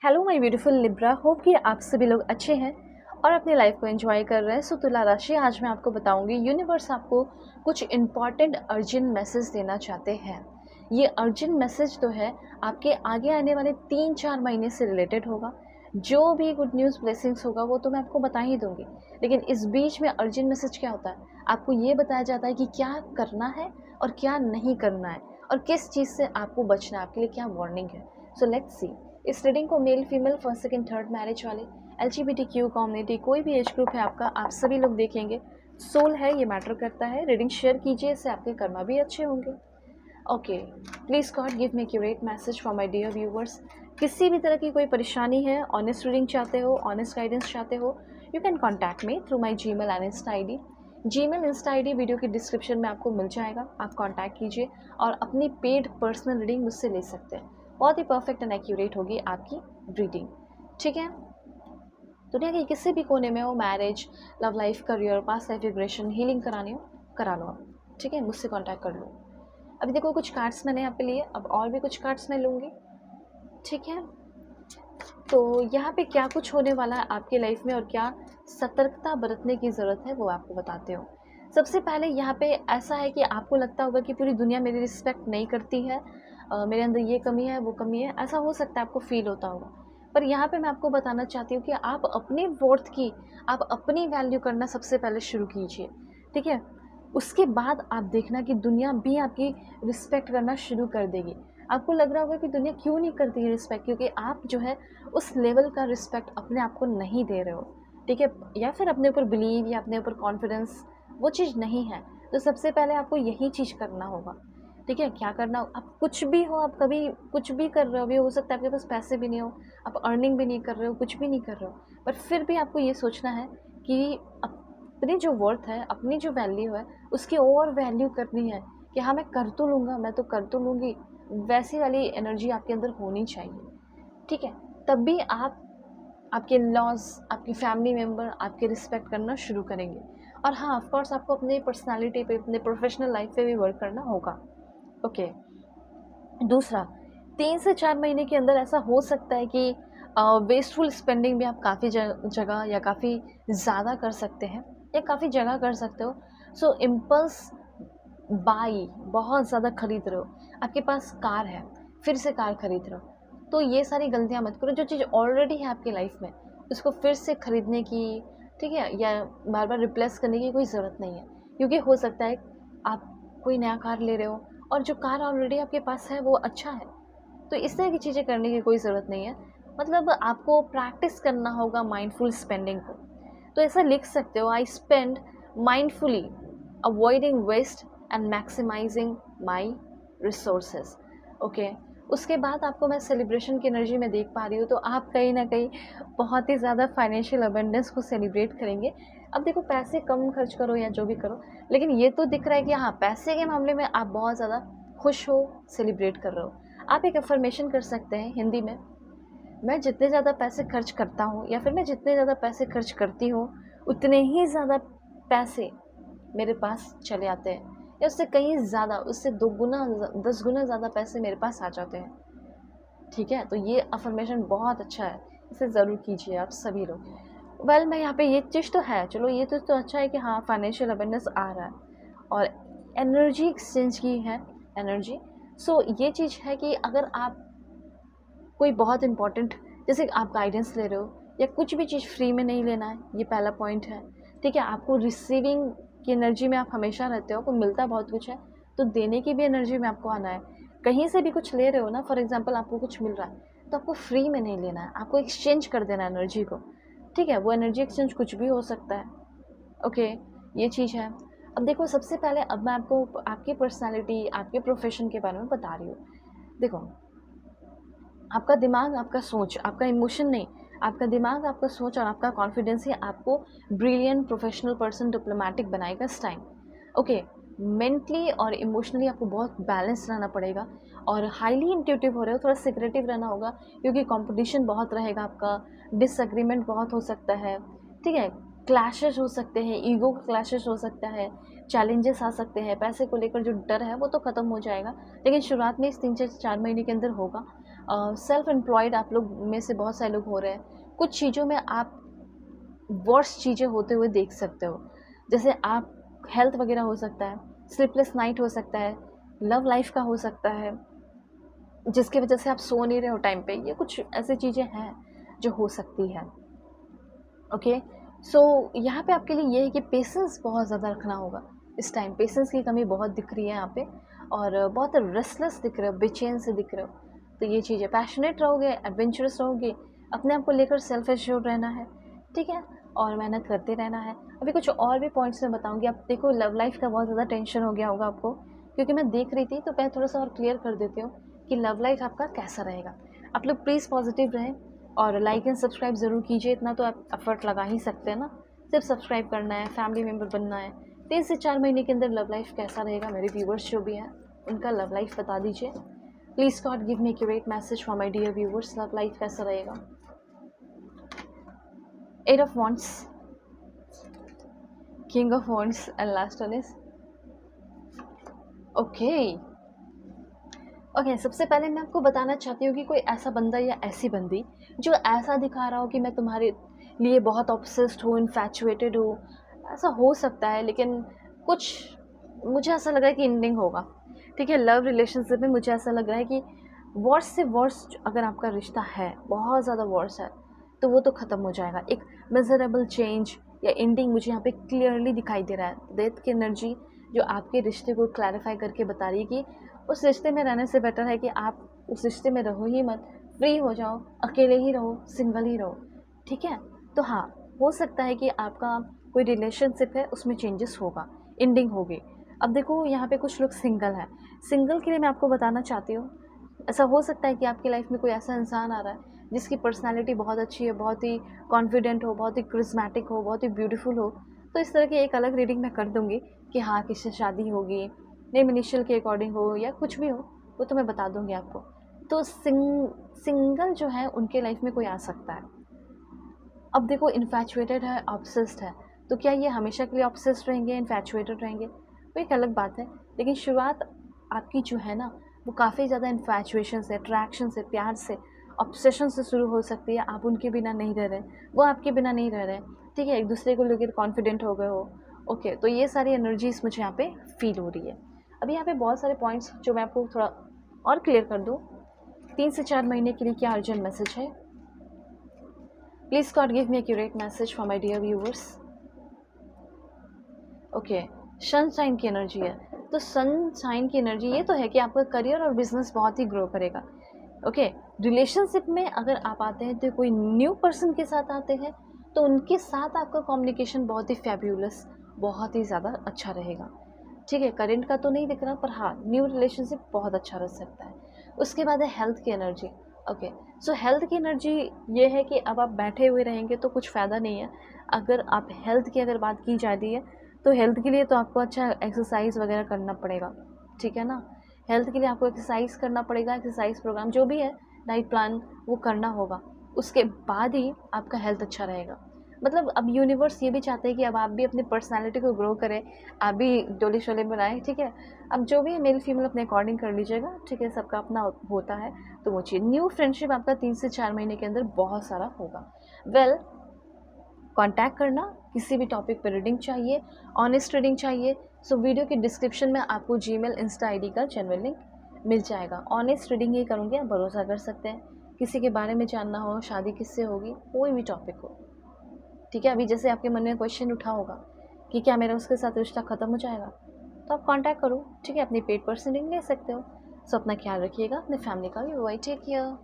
Hello my beautiful Libra, hope कि आप सभी लोग अच्छे हैं और अपनी लाइफ को एंजॉय कर रहे हैं। सो तुला राशि, आज मैं आपको बताऊंगी यूनिवर्स आपको कुछ इम्पॉर्टेंट अर्जेंट मैसेज देना चाहते हैं। ये अर्जेंट मैसेज तो है आपके आगे आने वाले 3-4 महीने से रिलेटेड होगा। जो भी गुड न्यूज़ ब्लेसिंग्स होगा वो तो मैं आपको बता ही दूंगी, लेकिन इस बीच में अर्जेंट मैसेज क्या होता है, आपको ये बताया जाता है कि क्या करना है और क्या नहीं करना है और किस चीज़ से आपको बचना है, आपके लिए क्या वार्निंग है। So let's see. इस रीडिंग को male female first second third marriage वाले LGBTQ कम्युनिटी, कोई भी एज ग्रुप है आपका, आप सभी लोग देखेंगे। सोल है, ये मैटर करता है। रीडिंग शेयर कीजिए, इससे आपके कर्मा भी अच्छे होंगे। Okay, please God give me accurate message for my dear viewers. किसी भी तरह की कोई परेशानी है, ऑनेस्ट रीडिंग चाहते हो, ऑनेस्ट गाइडेंस चाहते हो, you can contact me through my Gmail and Insta ID। Gmail Insta ID video की डिस्क्रिप्शन में आपको मिल जाएगा, आप कॉन्टैक्ट कीजिए और अपनी पेड पर्सनल रीडिंग मुझसे ले सकते हैं। बहुत ही परफेक्ट एंड एक्यूरेट होगी आपकी रीडिंग, ठीक है। दुनिया के किसी भी कोने में हो, marriage, love life, career, past life regression, healing करानी हो, करा लो आप, ठीक है, मुझसे कांटेक्ट कर लो। अभी देखो कुछ कार्ड्स मैंने यहाँ पे लिए, अब और भी कुछ कार्ड्स मैं लूँगी, ठीक है। तो यहाँ पे क्या कुछ होने वाला है आपकी लाइफ में और क्या सतर्कता बरतने की ज़रूरत है वो आपको बताते हो। सबसे पहले यहाँ पे ऐसा है कि आपको लगता होगा कि पूरी दुनिया मेरी रिस्पेक्ट नहीं करती है, मेरे अंदर ये कमी है, वो कमी है, ऐसा हो सकता है आपको फील होता होगा। पर यहाँ पे मैं आपको बताना चाहती हूँ कि आप अपने वर्थ की, आप अपनी वैल्यू करना सबसे पहले शुरू कीजिए, ठीक है। उसके बाद आप देखना कि दुनिया भी आपकी रिस्पेक्ट करना शुरू कर देगी। आपको लग रहा होगा कि दुनिया क्यों नहीं करती है रिस्पेक्ट, क्योंकि आप जो है उस लेवल का रिस्पेक्ट अपने आप को नहीं दे रहे हो, ठीक है, या फिर अपने ऊपर बिलीव या अपने ऊपर कॉन्फिडेंस, वो चीज़ नहीं है। तो सबसे पहले आपको यही चीज़ करना होगा, ठीक है। क्या करना, आप कुछ भी हो, आप कभी कुछ भी कर रहे हो, भी हो सकता है आपके पास पैसे भी नहीं हो, आप अर्निंग भी नहीं कर रहे हो, कुछ भी नहीं कर रहे हो, पर फिर भी आपको ये सोचना है कि अपनी जो वर्थ है, अपनी जो वैल्यू है, उसकी और वैल्यू करनी है कि हाँ मैं कर तो लूँगा, मैं तो कर तो लूँगी। वैसी वाली एनर्जी आपके अंदर होनी चाहिए, ठीक है। तब भी आप, आपके लॉज, आपकी फैमिली मेम्बर आपके रिस्पेक्ट करना शुरू करेंगे। और हाँ, ऑफ कोर्स आपको अपने पर्सनालिटी पे, अपने प्रोफेशनल लाइफ पे भी वर्क करना होगा, ओके। दूसरा, 3 से 4 महीने के अंदर ऐसा हो सकता है कि वेस्टफुल स्पेंडिंग भी आप काफ़ी जगह या काफ़ी ज़्यादा कर सकते हैं या काफ़ी जगह कर सकते हो। सो इम्पल्स बाई बहुत ज़्यादा खरीद रहे हो, आपके पास कार है, फिर से कार खरीद रहे हो, तो ये सारी गलतियाँ मत करो। जो चीज़ ऑलरेडी है आपकी लाइफ में, उसको फिर से खरीदने की, ठीक है, या बार बार रिप्लेस करने की कोई ज़रूरत नहीं है। क्योंकि हो सकता है आप कोई नया कार ले रहे हो और जो कार ऑलरेडी आपके पास है वो अच्छा है, तो इस तरह की चीज़ें करने की कोई ज़रूरत नहीं है। मतलब आपको प्रैक्टिस करना होगा माइंडफुल स्पेंडिंग को। तो ऐसा लिख सकते हो, I spend mindfully, avoiding waste and maximising my resources, okay. उसके बाद आपको मैं सेलिब्रेशन की एनर्जी में देख पा रही हूँ, तो आप कहीं ना कहीं बहुत ही ज़्यादा फाइनेंशियल अबेंडेंस को सेलिब्रेट करेंगे। अब देखो, पैसे कम खर्च करो या जो भी करो, लेकिन ये तो दिख रहा है कि हाँ, पैसे के मामले में आप बहुत ज़्यादा खुश हो, सेलिब्रेट कर रहे हो। आप एक अफर्मेशन कर सकते हैं हिंदी में, मैं जितने ज़्यादा पैसे खर्च करता हूँ या फिर मैं जितने ज़्यादा पैसे खर्च करती हूँ, उतने ही ज़्यादा पैसे मेरे पास चले आते हैं, या उससे कहीं ज़्यादा, उससे 2 गुना 10 गुना ज़्यादा पैसे मेरे पास आ जाते हैं, ठीक है। तो ये अफर्मेशन बहुत अच्छा है, इसे ज़रूर कीजिए आप सभी लोग। वेल, मैं यहाँ पे ये चीज़ तो है, चलो ये तो अच्छा है कि हाँ फाइनेंशियल अवेयरनेस आ रहा है और एनर्जी एक्सचेंज की है, एनर्जी। सो ये चीज़ है कि अगर आप कोई बहुत इंपॉर्टेंट, जैसे आप गाइडेंस ले रहे हो या कुछ भी चीज़ फ्री में नहीं लेना है, ये पहला पॉइंट है, ठीक है। आपको रिसीविंग की एनर्जी में आप हमेशा रहते हो, आपको मिलता बहुत कुछ है, तो देने की भी एनर्जी में आपको आना है। कहीं से भी कुछ ले रहे हो ना, फॉर एग्जांपल आपको कुछ मिल रहा है, तो आपको फ्री में नहीं लेना है, आपको एक्सचेंज कर देना है एनर्जी को, ठीक है। वो एनर्जी एक्सचेंज कुछ भी हो सकता है, ओके, ये चीज़ है। अब देखो, सबसे पहले अब मैं आपको आपकी पर्सनैलिटी, आपके प्रोफेशन के बारे में बता रही हूँ। देखो, आपका दिमाग, आपका सोच, आपका इमोशन नहीं, आपका दिमाग, आपका सोच और आपका कॉन्फिडेंस ही आपको ब्रिलियंट प्रोफेशनल पर्सन, डिप्लोमेटिक बनाएगा इस टाइम, ओके। मेंटली और इमोशनली आपको बहुत बैलेंस रहना पड़ेगा और हाईली इंट्यूटिव हो रहे हो, थोड़ा सिक्रेटिव रहना होगा, क्योंकि कंपटीशन बहुत रहेगा आपका, डिसएग्रीमेंट बहुत हो सकता है, ठीक है। क्लैशेस हो सकते हैं, ईगो क्लैशेस हो सकता है, चैलेंजेस आ सकते हैं, पैसे को लेकर जो डर है वो तो ख़त्म हो जाएगा, लेकिन शुरुआत में इस 3 से 4 महीने के अंदर होगा। सेल्फ एम्प्लॉयड आप लोग में से बहुत सारे लोग हो रहे हैं। कुछ चीज़ों में आप वर्स्ट चीज़ें होते हुए देख सकते हो, जैसे आप हेल्थ वगैरह हो सकता है, स्लीपलेस नाइट हो सकता है, लव लाइफ का हो सकता है, जिसकी वजह से आप सो नहीं रहे हो टाइम पे। ये कुछ ऐसी चीज़ें हैं जो हो सकती है। ओके, सो यहाँ पे आपके लिए ये है कि पेशेंस बहुत ज़्यादा रखना होगा। इस टाइम पेशेंस की कमी बहुत दिख रही है यहाँ पे, और बहुत रेस्टलेस दिख रहे हो, बेचैन से दिख रहे हो। तो ये चीज़ है, पैशनेट रहोगे, एडवेंचरस रहोगे, अपने आप को लेकर सेल्फ एश्योर्ड रहना है, ठीक है, और मेहनत करते रहना है। अभी कुछ और भी पॉइंट्स मैं बताऊँगी। आप देखो, लव लाइफ का बहुत ज़्यादा टेंशन हो गया होगा आपको, क्योंकि मैं देख रही थी, तो मैं थोड़ा सा और क्लियर कर देती हूँ कि लव लाइफ आपका कैसा रहेगा। आप लोग प्लीज़ पॉजिटिव रहें, और लाइक एंड सब्सक्राइब ज़रूर कीजिए। इतना तो आप एफर्ट लगा ही सकते हैं ना, सिर्फ सब्सक्राइब करना है, फैमिली मेम्बर बनना है। 3 से 4 महीने के अंदर लव लाइफ कैसा रहेगा, मेरे व्यूवर्स जो भी हैं उनका लव लाइफ बता दीजिए। Please God give me accurate message for my dear viewers, love life कैसा रहेगा। 8 of wands, king of wands and last one is okay. सबसे पहले मैं आपको बताना चाहती हूँ कि कोई ऐसा बंदा या ऐसी बंदी जो ऐसा दिखा रहा हो कि मैं तुम्हारे लिए बहुत ऑब्सेस्ड हूँ, इन्फैचुएटेड हूँ, ऐसा हो सकता है, लेकिन कुछ मुझे ऐसा लग रहा है कि एंडिंग होगा, ठीक है। लव रिलेशनशिप में मुझे ऐसा लग रहा है कि वर्स से वर्स अगर आपका रिश्ता है, बहुत ज़्यादा वर्स है, तो वो तो ख़त्म हो जाएगा। एक मेजरेबल चेंज या एंडिंग मुझे यहाँ पे क्लियरली दिखाई दे रहा है। डेथ की एनर्जी जो आपके रिश्ते को क्लैरिफाई करके बता रही है कि उस रिश्ते में रहने से बेटर है कि आप उस रिश्ते में रहो ही मत, फ्री हो जाओ, अकेले ही रहो, सिंगल ही रहो, ठीक है। तो हाँ, हो सकता है कि आपका कोई रिलेशनशिप है उसमें चेंजेस होगा, एंडिंग होगी। अब देखो, यहाँ पे कुछ लोग सिंगल हैं। सिंगल के लिए मैं आपको बताना चाहती हूँ, ऐसा हो सकता है कि आपकी लाइफ में कोई ऐसा इंसान आ रहा है जिसकी पर्सनालिटी बहुत अच्छी है, बहुत ही कॉन्फिडेंट हो, बहुत ही क्रिस्मेटिक हो, बहुत ही ब्यूटीफुल हो। तो इस तरह की एक अलग रीडिंग मैं कर दूँगी कि हाँ, किससे शादी होगी, नेम इनिशियल के अकॉर्डिंग हो या कुछ भी हो, वो तो मैं बता दूँगी आपको। तो सिंगल जो है उनके लाइफ में कोई आ सकता है। अब देखो, इन्फैचुएटेड है, ऑब्सेस्ड है, तो क्या ये हमेशा के लिए ऑब्सेस्ड रहेंगे, इन्फैचुएटेड रहेंगे, वो एक अलग बात है। लेकिन शुरुआत आपकी जो है ना, वो काफ़ी ज़्यादा इन्फैचुएशन से, अट्रैक्शन से, प्यार से, ऑब्सेशन से शुरू हो सकती है। आप उनके बिना नहीं रह रहे, वो आपके बिना नहीं रह रहे, ठीक है, एक दूसरे को लेकर कॉन्फिडेंट हो गए हो। ओके, तो ये सारी एनर्जीज मुझे यहाँ पे फील हो रही है। अभी यहाँ पे बहुत सारे पॉइंट्स जो मैं आपको थोड़ा और क्लियर कर दूँ। 3 से 4 महीने के लिए क्या अर्जेंट मैसेज है? Please God give me accurate message for my dear viewers. Okay, sunshine की एनर्जी है। तो सनशाइन की एनर्जी ये तो है कि आपका करियर और बिजनेस बहुत ही ग्रो करेगा। ओके, रिलेशनशिप में अगर आप आते हैं तो कोई न्यू पर्सन के साथ आते हैं, तो उनके साथ आपका कम्युनिकेशन बहुत ही फैब्यूलस, बहुत ही ज़्यादा अच्छा रहेगा, ठीक है। करेंट का तो नहीं दिख रहा, पर हाँ, न्यू रिलेशनशिप बहुत अच्छा रह सकता है। उसके बाद है हेल्थ की एनर्जी। ओके, सो हेल्थ की एनर्जी ये है कि अब आप बैठे हुए रहेंगे तो कुछ फ़ायदा नहीं है। अगर आप हेल्थ की अगर बात की जाती है, तो हेल्थ के लिए तो आपको अच्छा एक्सरसाइज वगैरह करना पड़ेगा, ठीक है ना। हेल्थ के लिए आपको एक्सरसाइज करना पड़ेगा, एक्सरसाइज प्रोग्राम जो भी है, डाइट प्लान वो करना होगा। उसके बाद ही आपका हेल्थ अच्छा रहेगा। मतलब अब यूनिवर्स ये भी चाहते हैं कि अब आप भी अपनी पर्सनालिटी को ग्रो करें, आप भी डोले शोले बनाएं, ठीक है। अब जो भी है मेल फीमेल अपने अकॉर्डिंग कर लीजिएगा, ठीक है, सबका अपना होता है। तो वो चीज़, न्यू फ्रेंडशिप आपका 3 से 4 महीने के अंदर बहुत सारा होगा। वेल, कांटेक्ट करना, किसी भी टॉपिक पर रीडिंग चाहिए, ऑनेस्ट रीडिंग चाहिए, सो वीडियो के डिस्क्रिप्शन में आपको जीमेल, इंस्टा आईडी का जेन्युइन लिंक मिल जाएगा। ऑनेस्ट रीडिंग ही करूँगी, आप भरोसा कर सकते हैं। किसी के बारे में जानना हो, शादी किससे होगी, कोई भी टॉपिक हो, ठीक है। अभी जैसे आपके मन में क्वेश्चन उठा होगा कि क्या मेरा उसके साथ रिश्ता ख़त्म हो जाएगा, तो आप कांटेक्ट करो, ठीक है, अपनी पेड पर्सन रीडिंग ले सकते हो। सो अपना ख्याल रखिएगा, अपने फैमिली का भी। Bye, take care.